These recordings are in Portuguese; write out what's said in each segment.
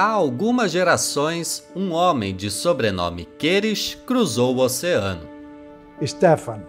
Há algumas gerações, um homem de sobrenome Queires cruzou o oceano. Stefan,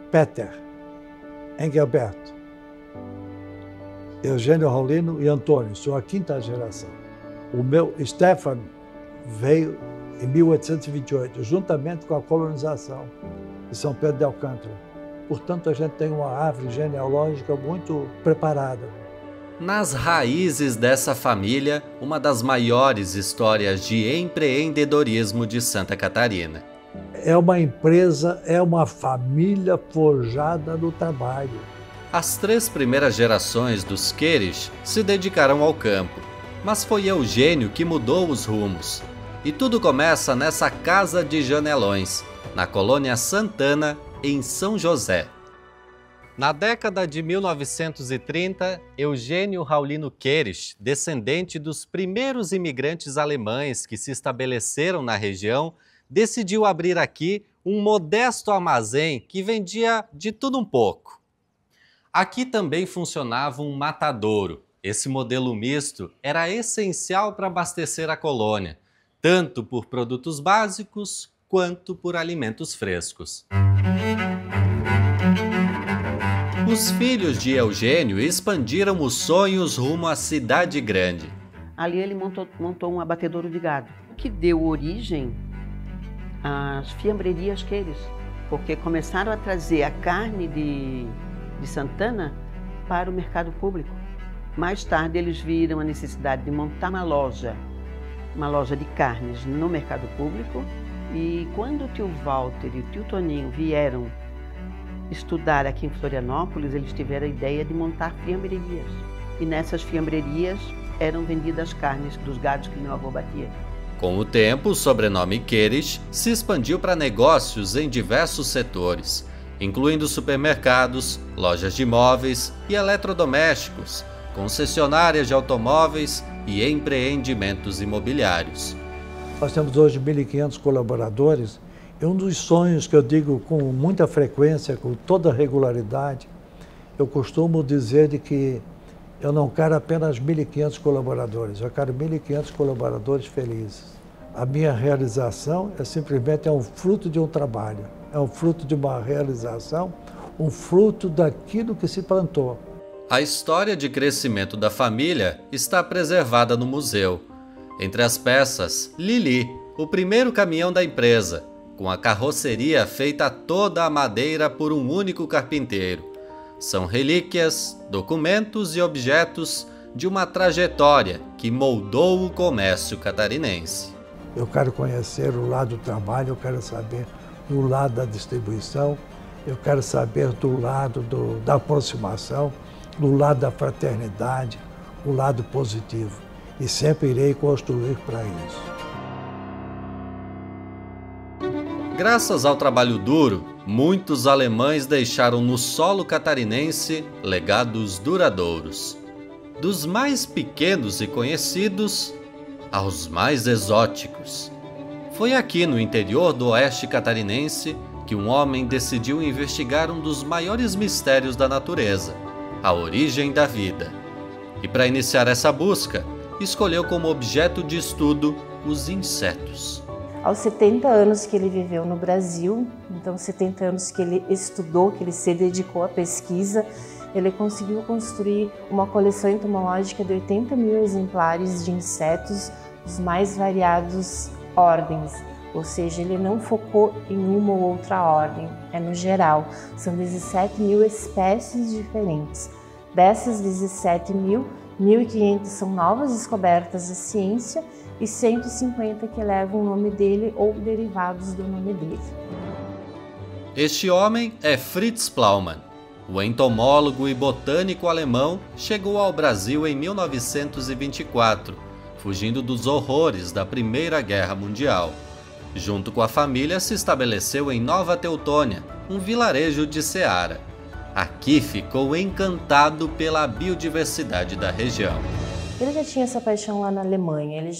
Peter, Engelberto, Eugênio Raulino e Antônio, sou a quinta geração. O meu Stefan veio em 1828, juntamente com a colonização de São Pedro de Alcântara. Portanto, a gente tem uma árvore genealógica muito preparada. Nas raízes dessa família, uma das maiores histórias de empreendedorismo de Santa Catarina. É uma empresa, é uma família forjada no trabalho. As 3 primeiras gerações dos Queires se dedicaram ao campo, mas foi Eugênio que mudou os rumos. E tudo começa nessa casa de Janelões, na colônia Santana, em São José. Na década de 1930, Eugênio Raulino Queires, descendente dos primeiros imigrantes alemães que se estabeleceram na região, decidiu abrir aqui um modesto armazém que vendia de tudo um pouco. Aqui também funcionava um matadouro. Esse modelo misto era essencial para abastecer a colônia, tanto por produtos básicos quanto por alimentos frescos. Os filhos de Eugênio expandiram os sonhos rumo à cidade grande. Ali ele montou um abatedouro de gado, que deu origem às fiambrerias Queires, porque começaram a trazer a carne de Santana para o mercado público. Mais tarde eles viram a necessidade de montar uma loja de carnes no mercado público, e quando o tio Walter e o tio Toninho vieram estudar aqui em Florianópolis, eles tiveram a ideia de montar fiambrerias. E nessas fiambrerias eram vendidas carnes dos gados que meu avô batia. Com o tempo, o sobrenome Queires se expandiu para negócios em diversos setores, incluindo supermercados, lojas de imóveis e eletrodomésticos, concessionárias de automóveis e empreendimentos imobiliários. Nós temos hoje 1.500 colaboradores. E um dos sonhos que eu digo com muita frequência, com toda regularidade, eu costumo dizer de que eu não quero apenas 1.500 colaboradores, eu quero 1.500 colaboradores felizes. A minha realização simplesmente um fruto de um trabalho, é um fruto de uma realização, um fruto daquilo que se plantou. A história de crescimento da família está preservada no museu. Entre as peças, Lili, o primeiro caminhão da empresa, com a carroceria feita toda a madeira por um único carpinteiro. São relíquias, documentos e objetos de uma trajetória que moldou o comércio catarinense. Eu quero conhecer o lado do trabalho, eu quero saber do lado da distribuição, eu quero saber do lado da aproximação, do lado da fraternidade, o lado positivo. E sempre irei construir para isso. Graças ao trabalho duro, muitos alemães deixaram no solo catarinense legados duradouros. Dos mais pequenos e conhecidos aos mais exóticos. Foi aqui no interior do oeste catarinense que um homem decidiu investigar um dos maiores mistérios da natureza, a origem da vida. E para iniciar essa busca, escolheu como objeto de estudo os insetos. Aos 70 anos que ele viveu no Brasil, então 70 anos que ele estudou, que ele se dedicou à pesquisa, ele conseguiu construir uma coleção entomológica de 80 mil exemplares de insetos dos mais variados ordens, ou seja, ele não focou em uma ou outra ordem, é no geral, são 17 mil espécies diferentes. Dessas 17 mil, 1.500 são novas descobertas da ciência e 150 que levam o nome dele ou derivados do nome dele. Este homem é Fritz Plaumann. O entomólogo e botânico alemão chegou ao Brasil em 1924, fugindo dos horrores da Primeira Guerra Mundial. Junto com a família se estabeleceu em Nova Teutônia, um vilarejo de Ceará. Aqui ficou encantado pela biodiversidade da região. Ele já tinha essa paixão lá na Alemanha, ele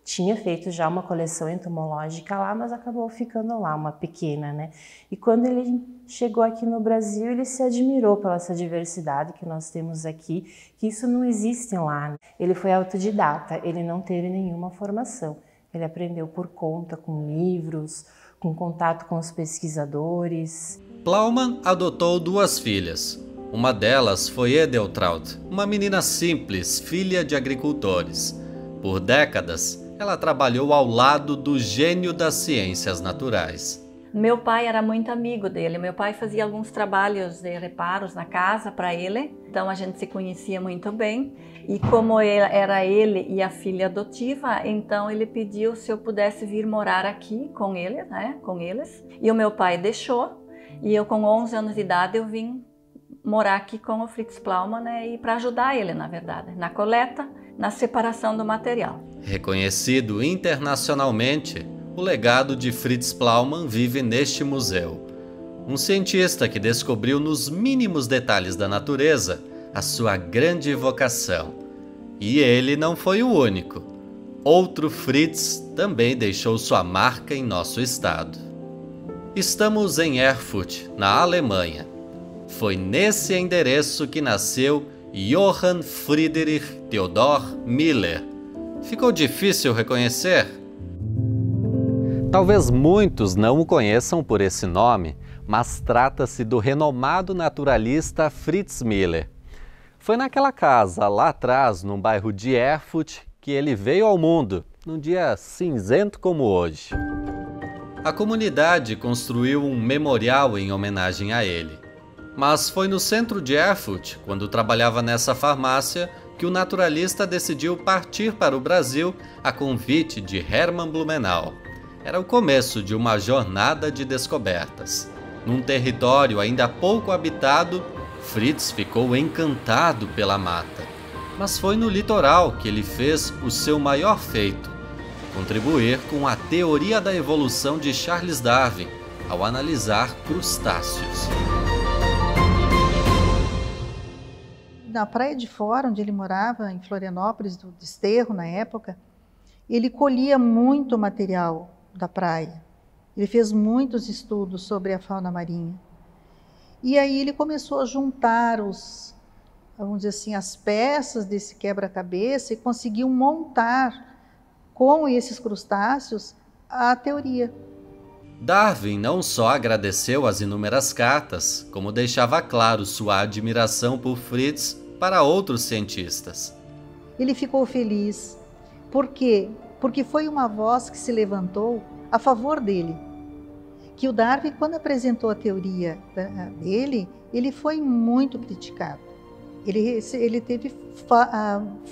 tinha feito já uma coleção entomológica lá, mas acabou ficando lá, uma pequena, né? E quando ele chegou aqui no Brasil, ele se admirou pela essa diversidade que nós temos aqui, que isso não existe lá. Ele foi autodidata, ele não teve nenhuma formação. Ele aprendeu por conta, com livros, com contato com os pesquisadores. Plowman adotou 2 filhas. Uma delas foi Edeltraud, uma menina simples, filha de agricultores. Por décadas, ela trabalhou ao lado do gênio das ciências naturais. Meu pai era muito amigo dele. Meu pai fazia alguns trabalhos de reparos na casa para ele. Então a gente se conhecia muito bem. E como era ele e a filha adotiva, então ele pediu se eu pudesse vir morar aqui com ele, né, com eles. E o meu pai deixou. E eu, com 11 anos de idade, eu vim morar aqui com o Fritz Plowman, né, e para ajudar ele, na verdade, na coleta, na separação do material. Reconhecido internacionalmente, o legado de Fritz Plowman vive neste museu. Um cientista que descobriu nos mínimos detalhes da natureza a sua grande vocação. E ele não foi o único. Outro Fritz também deixou sua marca em nosso estado. Estamos em Erfurt, na Alemanha. Foi nesse endereço que nasceu Johann Friedrich Theodor Miller. Ficou difícil reconhecer? Talvez muitos não o conheçam por esse nome, mas trata-se do renomado naturalista Fritz Miller. Foi naquela casa, lá atrás, no bairro de Erfurt, que ele veio ao mundo, num dia cinzento como hoje. A comunidade construiu um memorial em homenagem a ele. Mas foi no centro de Erfurt, quando trabalhava nessa farmácia, que o naturalista decidiu partir para o Brasil a convite de Hermann Blumenau. Era o começo de uma jornada de descobertas. Num território ainda pouco habitado, Fritz ficou encantado pela mata. Mas foi no litoral que ele fez o seu maior feito: contribuir com a teoria da evolução de Charles Darwin ao analisar crustáceos. Na Praia de Fora, onde ele morava, em Florianópolis, do Desterro, na época, ele colhia muito material da praia. Ele fez muitos estudos sobre a fauna marinha. E aí ele começou a juntar vamos dizer assim, as peças desse quebra-cabeça e conseguiu montar com esses crustáceos a teoria. Darwin não só agradeceu as inúmeras cartas, como deixava claro sua admiração por Fritz para outros cientistas. Ele ficou feliz. Por quê? Porque foi uma voz que se levantou a favor dele. Que o Darwin, quando apresentou a teoria dele, ele foi muito criticado. Ele teve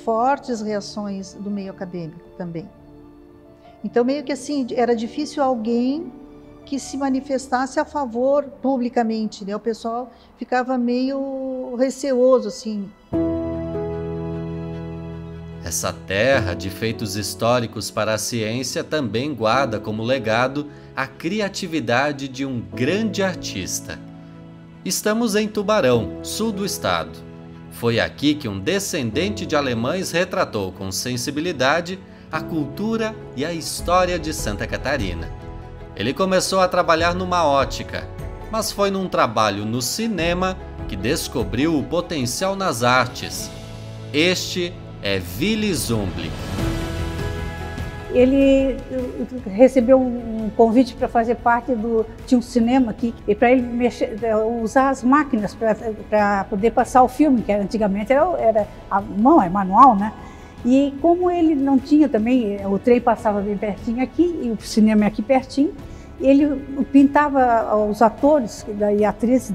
fortes reações do meio acadêmico também. Então, meio que assim, era difícil alguém que se manifestasse a favor publicamente, né? O pessoal ficava meio receoso, assim. Essa terra de feitos históricos para a ciência também guarda como legado a criatividade de um grande artista. Estamos em Tubarão, sul do estado. Foi aqui que um descendente de alemães retratou com sensibilidade a cultura e a história de Santa Catarina. Ele começou a trabalhar numa ótica, mas foi num trabalho no cinema que descobriu o potencial nas artes. Este é Willy Zumblick. Ele recebeu um convite para fazer parte tinha um cinema aqui, e para ele usar as máquinas para poder passar o filme, que antigamente era a mão, é manual, né? E como ele não tinha também, o trem passava bem pertinho aqui, e o cinema é aqui pertinho, ele pintava os atores e atrizes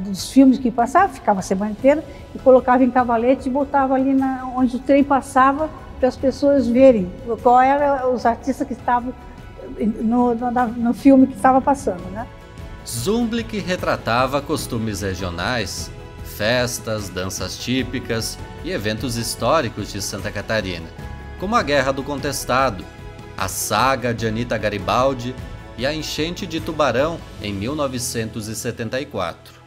dos filmes que passavam, ficava a semana inteira, e colocava em cavalete e botava ali onde o trem passava, para as pessoas verem qual eram os artistas que estavam no filme que estava passando, né? Zumblick retratava costumes regionais, festas, danças típicas e eventos históricos de Santa Catarina, como a Guerra do Contestado, a saga de Anita Garibaldi e a enchente de Tubarão em 1974.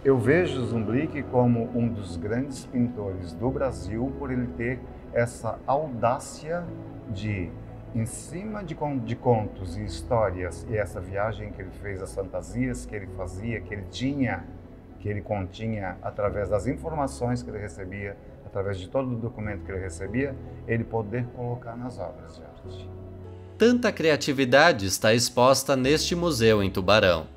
Eu vejo Zumblick como um dos grandes pintores do Brasil por ele ter essa audácia de, em cima de contos e histórias, e essa viagem que ele fez, as fantasias que ele fazia, que ele continha através das informações que ele recebia, através de todo o documento que ele recebia, ele poder colocar nas obras de arte. Tanta criatividade está exposta neste museu em Tubarão.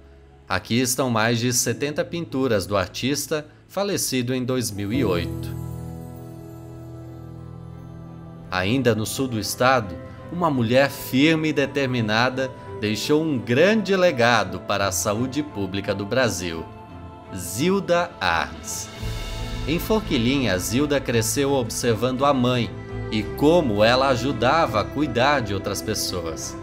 Aqui estão mais de 70 pinturas do artista, falecido em 2008. Ainda no sul do estado, uma mulher firme e determinada deixou um grande legado para a saúde pública do Brasil. Zilda Arns. Em Forquilinha, Zilda cresceu observando a mãe e como ela ajudava a cuidar de outras pessoas.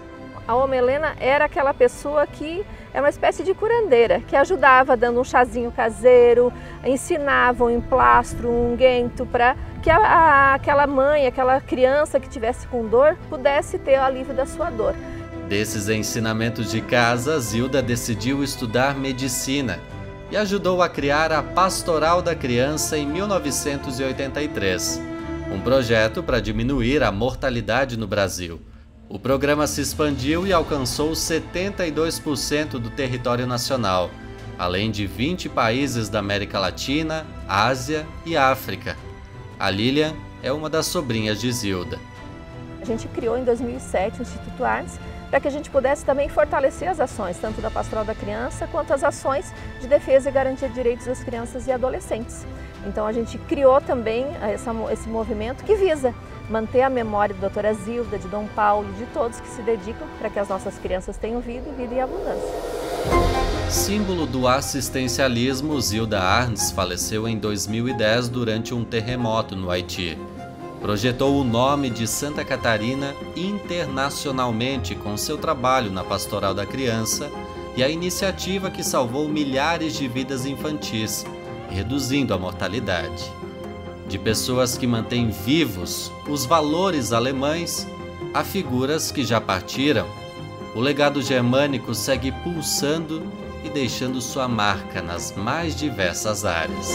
A Oma Helena era aquela pessoa que é uma espécie de curandeira, que ajudava dando um chazinho caseiro, ensinava um emplastro, um unguento, para que aquela mãe, aquela criança que tivesse com dor, pudesse ter o alívio da sua dor. Desses ensinamentos de casa, Zilda decidiu estudar medicina e ajudou a criar a Pastoral da Criança em 1983, um projeto para diminuir a mortalidade no Brasil. O programa se expandiu e alcançou 72% do território nacional, além de 20 países da América Latina, Ásia e África. A Lilian é uma das sobrinhas de Zilda. A gente criou em 2007 o Instituto Arns para que a gente pudesse também fortalecer as ações, tanto da Pastoral da Criança, quanto as ações de defesa e garantia de direitos das crianças e adolescentes. Então a gente criou também esse movimento que visa manter a memória da doutora Zilda, de Dom Paulo, de todos que se dedicam para que as nossas crianças tenham vida e vida em abundância. Símbolo do assistencialismo, Zilda Arns faleceu em 2010 durante um terremoto no Haiti. Projetou o nome de Santa Catarina internacionalmente com seu trabalho na Pastoral da Criança e a iniciativa que salvou milhares de vidas infantis, reduzindo a mortalidade. De pessoas que mantêm vivos os valores alemães a figuras que já partiram, o legado germânico segue pulsando e deixando sua marca nas mais diversas áreas.